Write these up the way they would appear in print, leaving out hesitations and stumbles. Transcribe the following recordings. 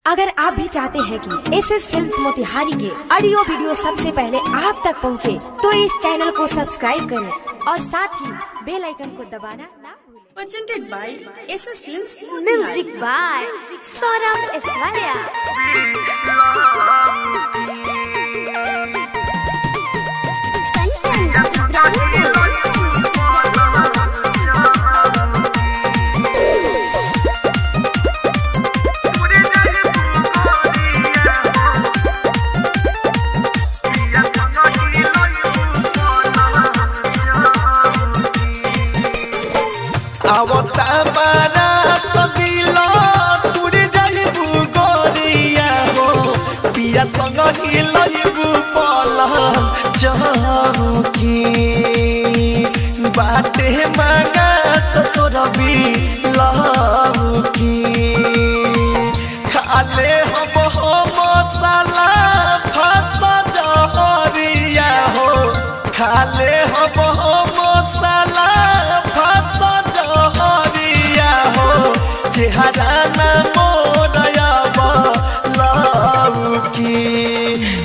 अगर आप भी चाहते हैं कि एसएस फिल्म्स मोतिहारी के ऑडियो वीडियो सबसे पहले आप तक पहुंचे, तो इस चैनल को सब्सक्राइब करें और साथ ही बेल आइकन को दबाना ना भूलें। Presented by SS Films music by Saurabh एस्वारिया। आवता बारा तो दिलो तुरे जाइबू गोरिया हो पिया संग हिलइबू पलंग चौकी बाटे मांगा तो तोरा भी लौकी खाले हम हो मसाला फसा जहरिया हो खाले हम हो मसाला चेहरा ना मोरया लौकी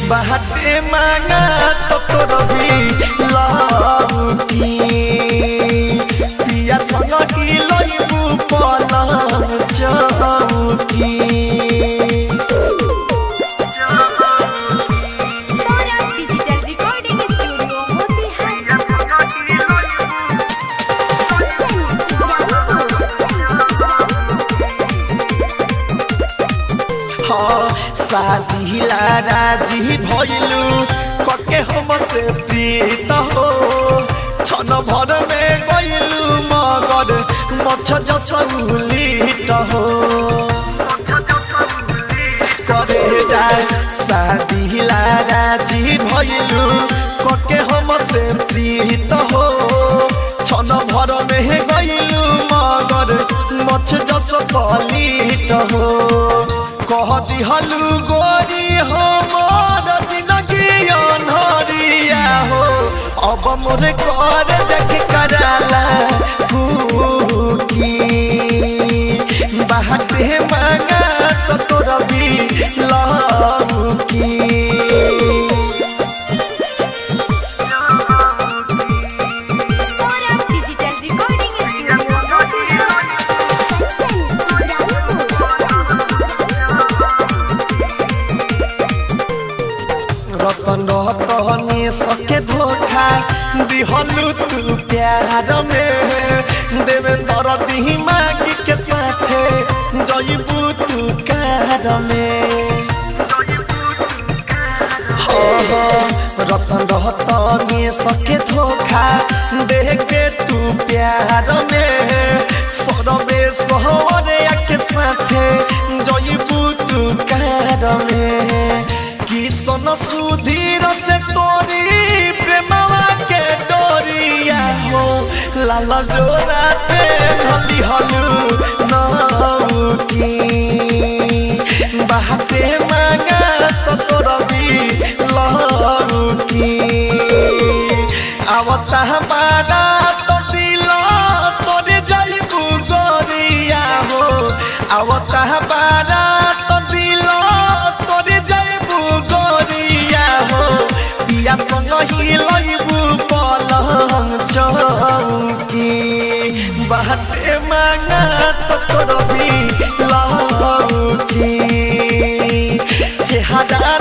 बाटे मांगा तो तोरा भी लौकी पिया संग हिलइबू पलंग चौकी। शादी राजी भइलू कके हम से प्रीत हो छन भर में गइलू मगर मछ जसुलीट हो करे जाए शादी राजी भइलू कके हम से प्रीत हो छन भर में गइलू मगर मछ जसुलीट हो कह दिहलू गोरी हो मोर जिंदगी अनहरिया हो अब मोरे कर जख कराला भूखी बाटे मांगा तो तोरा भी लौकी। रतन रतने सके धोखा दिहलू तू प्यार में देवेंद्र दी मांगी के साथे जइबू तू कार में रतन रतने सके धोखा दे के तू प्यार में सौरभे सहरे के साथे जइबू तू कार में किसन सुधीर से तोरी प्रेमवा के डोरिया हो लाल जोरा पे ढली हलू नौकी बाटे मांगा तो तोरा भी लौकी आवता बारा तो दिलो तोरे जाइबू गोरिया हो आवता बारा तो दिलो तोरे जाइबू गोरिया हो पिया संग हिलइबू पलंग चौकी बाटे मांगा तो तोरा भी लौकी चेहरा